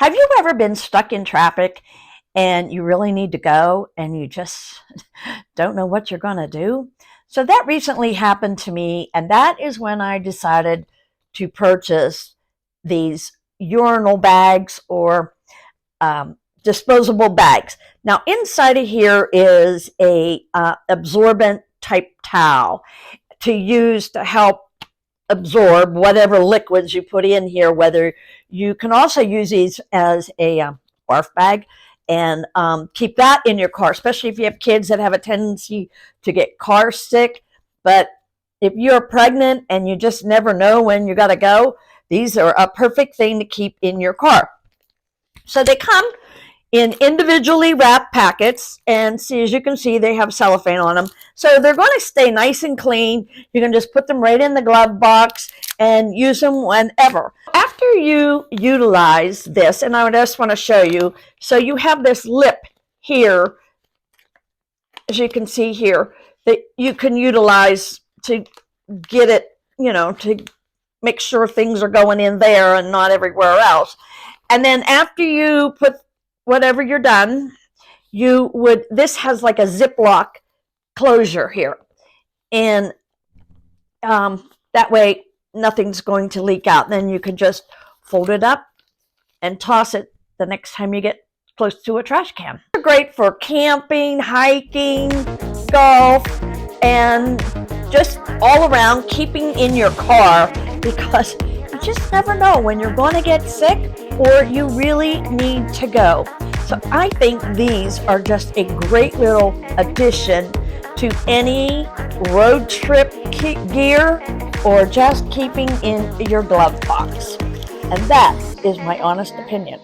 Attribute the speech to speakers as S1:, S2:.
S1: Have you ever been stuck in traffic and you really need to go and you just don't know what you're going to do? So that recently happened to me, and that is when I decided to purchase these urinal bags or disposable bags. Now, inside of here is a absorbent type towel to use to help absorb whatever liquids you put in here. Whether you can also use these as a barf bag and keep that in your car, especially if you have kids that have a tendency to get car sick. But if you're pregnant and you just never know when you got to go, these are a perfect thing to keep in your car. So they come in individually wrapped packets, and see, as you can see, they have cellophane on them, so they're going to stay nice and clean. You can just put them right in the glove box and use them whenever. After you utilize this, and I just want to show you, so you have this lip here, as you can see here, that you can utilize to get it, to make sure things are going in there and not everywhere else. And then after you put whatever you're done, this has like a Ziploc closure here. And that way nothing's going to leak out. Then you can just fold it up and toss it the next time you get close to a trash can. They're great for camping, hiking, golf, and just all around keeping in your car, because you just never know when you're going to get sick or you really need to go. So I think these are just a great little addition to any road trip gear or just keeping in your glove box. And that is my honest opinion.